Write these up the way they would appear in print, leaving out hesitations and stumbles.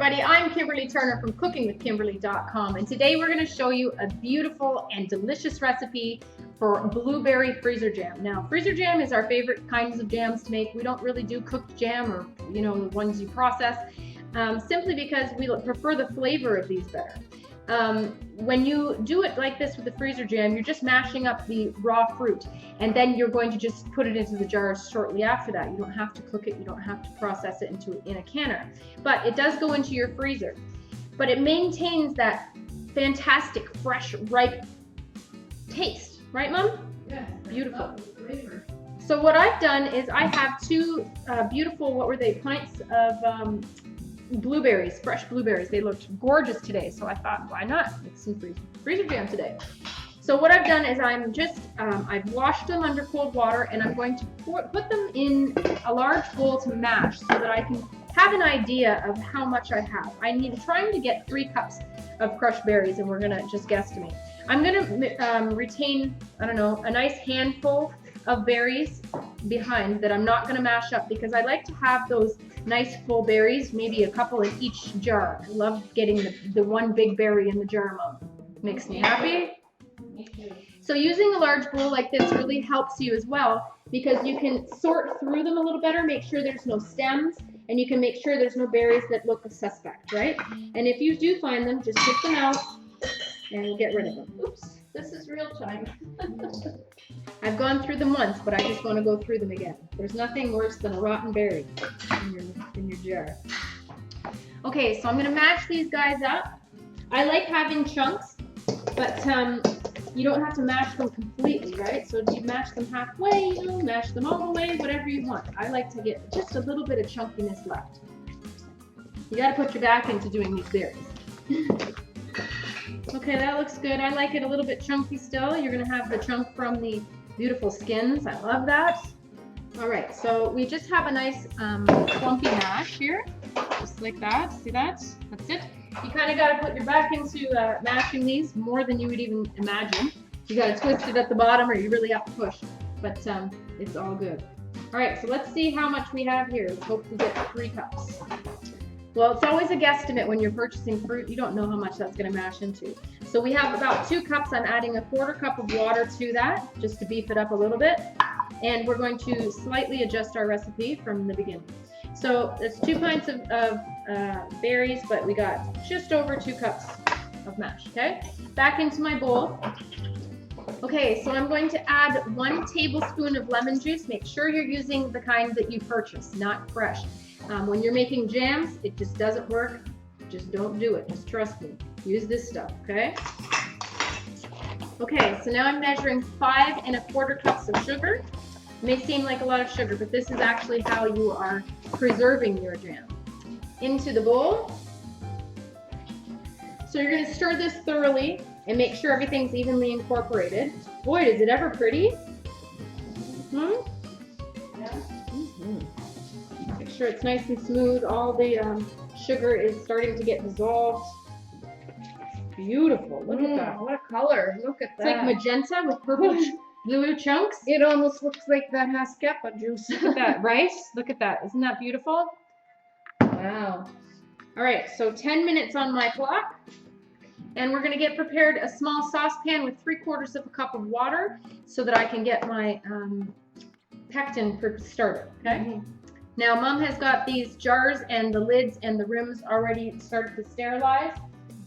everybody, I'm Kimberly Turner from cookingwithkimberly.com, and today we're going to show you a beautiful and delicious recipe for blueberry freezer jam. Now, freezer jam is our favorite kinds of jams to make. We don't really do cooked jam or, the ones you process, simply because we prefer the flavor of these better. When you do it like this with the freezer jam, you're just mashing up the raw fruit, and then you're going to just put it into the jars shortly after that. You don't have to cook it, you don't have to process it in a canner, but it does go into your freezer. But it maintains that fantastic, fresh, ripe taste, right, Mom? Yeah. Beautiful. Flavor. So what I've done is I have two beautiful, what were they, pints of blueberries, fresh blueberries. They looked gorgeous today, so I thought, why not make some freezer jam today? So what I've done is I've washed them under cold water, and I'm going to put them in a large bowl to mash so that I can have an idea of how much I have. I'm trying to get 3 cups of crushed berries, and we're gonna just guesstimate. I'm gonna retain, I don't know, a nice handful of berries behind that I'm not gonna mash up, because I like to have those nice full berries, maybe a couple in each jar. I love getting the one big berry in the jar, Mom. Makes me happy. Me too. So using a large bowl like this really helps you as well, because you can sort through them a little better, make sure there's no stems, and you can make sure there's no berries that look suspect, right? And if you do find them, just pick them out and get rid of them. Oops, this is real time. I've gone through them once, but I just want to go through them again. There's nothing worse than a rotten berry in your jar. Okay, so I'm gonna mash these guys up. I like having chunks, but you don't have to mash them completely, right? So you mash them halfway, mash them all the way, whatever you want. I like to get just a little bit of chunkiness left. You gotta put your back into doing these berries. Okay, that looks good. I like it a little bit chunky still. You're gonna have the chunk from the beautiful skins. I love that. All right, so we just have a nice clumpy mash here, just like that. See that? That's it. You kind of got to put your back into mashing these more than you would even imagine. You got to twist it at the bottom, or you really have to push. But it's all good. All right, so let's see how much we have here. Let's hope we get 3 cups. Well, it's always a guesstimate when you're purchasing fruit. You don't know how much that's going to mash into. So we have about 2 cups. I'm adding a 1/4 cup of water to that, just to beef it up a little bit. And we're going to slightly adjust our recipe from the beginning. So it's 2 pints of berries, but we got just over 2 cups of mash, okay? Back into my bowl. Okay, so I'm going to add 1 tablespoon of lemon juice. Make sure you're using the kind that you purchase, not fresh. When you're making jams, it just doesn't work. Just don't do it. Just trust me. Use this stuff, okay? Okay, so now I'm measuring 5 1/4 cups of sugar. It may seem like a lot of sugar, but this is actually how you are preserving your jam. Into the bowl. So you're going to stir this thoroughly and make sure everything's evenly incorporated. Boy, is it ever pretty? Yeah. Make sure it's nice and smooth. All the sugar is starting to get dissolved. Beautiful. Look at that. What a color. Look at It's that. like magenta with purple blue chunks. It almost looks like that has scapa juice. Look at that, right? Look at that. Isn't that beautiful? Wow. All right, so 10 minutes on my clock. And we're going to get prepared a small saucepan with 3/4 of a cup of water so that I can get my pectin started, okay? Now, Mom has got these jars and the lids and the rims already started to sterilize,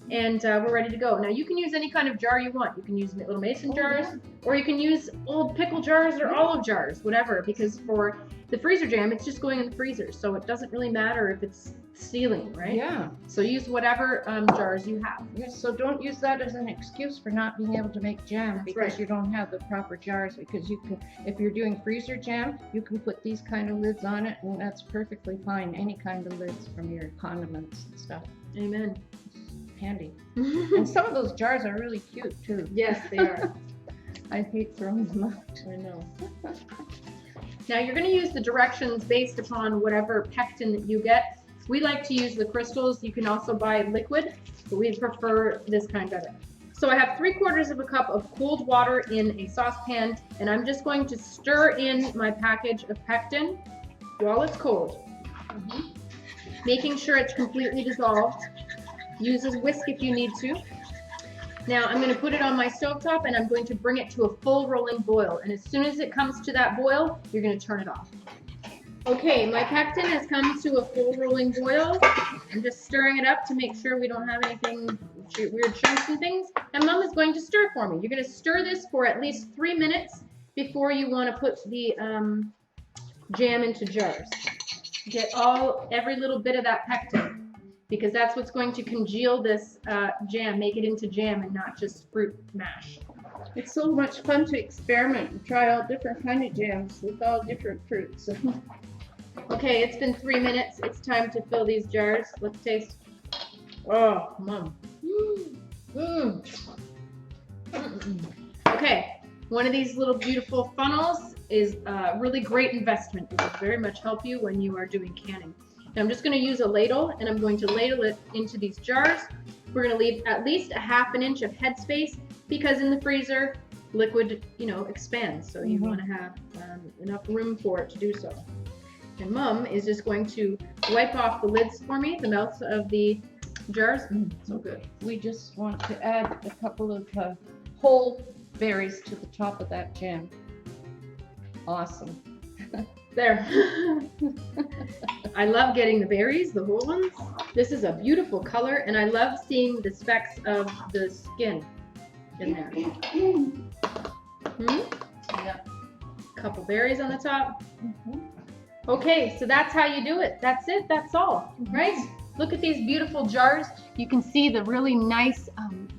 and we're ready to go. Now, you can use any kind of jar you want. You can use little mason jars, or you can use old pickle jars or olive jars, whatever, because for the freezer jam, it's just going in the freezer, so it doesn't really matter if it's sealing, right? Yeah. So use whatever jars you have. Yes, so don't use that as an excuse for not being able to make jam because right. you don't have the proper jars, because you can, if you're doing freezer jam, you can put these kind of lids on it, and that's perfectly fine. Any kind of lids from your condiments and stuff. Amen. Handy. And some of those jars are really cute too. Yes, they are. I hate throwing them out. I know. Now you're going to use the directions based upon whatever pectin that you get. We like to use the crystals. You can also buy liquid, but we prefer this kind better. So I have 3/4 of a cup of cold water in a saucepan, and I'm just going to stir in my package of pectin while it's cold. making sure it's completely dissolved. Use a whisk if you need to. Now I'm going to put it on my stovetop and I'm going to bring it to a full rolling boil. And as soon as it comes to that boil, you're going to turn it off. Okay, my pectin has come to a full rolling boil. I'm just stirring it up to make sure we don't have anything, weird chunks and things. And Mom is going to stir for me. You're going to stir this for at least 3 minutes before you want to put the jam into jars. Get every little bit of that pectin, because that's what's going to congeal this jam, make it into jam and not just fruit mash. It's so much fun to experiment and try all different kind of jams with all different fruits. Okay, it's been 3 minutes. It's time to fill these jars. Let's taste. Oh, Mom. Okay, one of these little beautiful funnels is a really great investment. It will very much help you when you are doing canning. Now I'm just going to use a ladle and I'm going to ladle it into these jars. We're going to leave at least a ½ inch of headspace because in the freezer, liquid, expands. So you want to have enough room for it to do so. And Mom is just going to wipe off the lids for me, the mouths of the jars. So good. We just want to add a couple of whole berries to the top of that jam. Awesome. There. I love getting the berries, the whole ones. This is a beautiful color, and I love seeing the specks of the skin in there. Yeah. Couple berries on the top. Okay, so that's how you do it. That's it. That's all, right? Look at these beautiful jars. You can see the really nice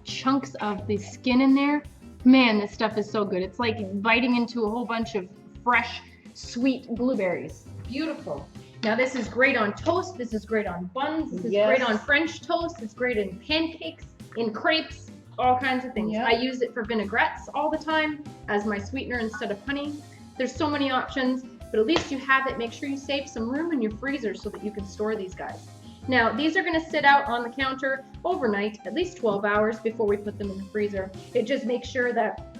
chunks of the skin in there. Man, this stuff is so good. It's like biting into a whole bunch of fresh, sweet blueberries. Beautiful. Now this is great on toast. This is great on buns. This is great on French toast. It's great in pancakes, in crepes, all kinds of things. Yep. I use it for vinaigrettes all the time as my sweetener instead of honey. There's so many options, but at least you have it. Make sure you save some room in your freezer so that you can store these guys. Now, these are going to sit out on the counter overnight, at least 12 hours before we put them in the freezer. It just makes sure that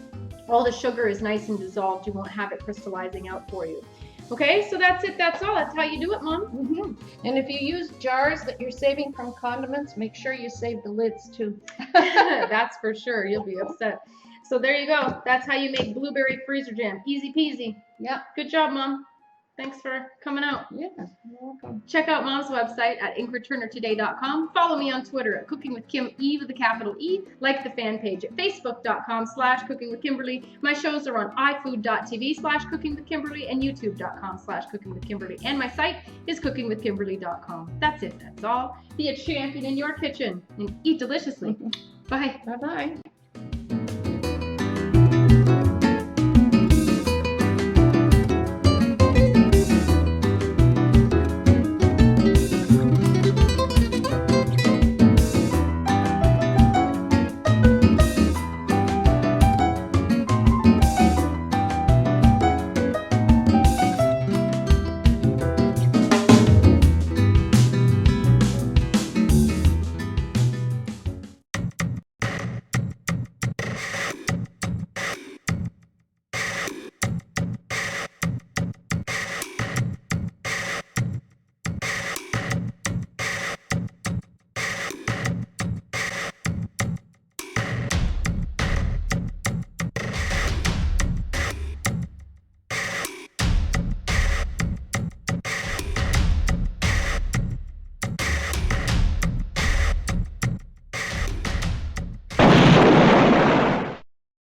all the sugar is nice and dissolved. You won't have it crystallizing out for you. Okay, so that's it. That's all. That's how you do it, Mom. And if you use jars that you're saving from condiments, make sure you save the lids too. That's for sure. You'll be upset. So there you go. That's how you make blueberry freezer jam. Easy peasy. Yep. Good job, Mom. Thanks for coming out. Yeah, you're welcome. Check out Mom's website at inkreturnertoday.com. Follow me on Twitter at Cooking with Kim, E with a capital E. Like the fan page at facebook.com/cookingwithkimberly. My shows are on ifood.tv/cookingwithkimberly and youtube.com/cookingwithkimberly. And my site is cookingwithkimberly.com. That's it. That's all. Be a champion in your kitchen and eat deliciously. Bye. Bye-bye.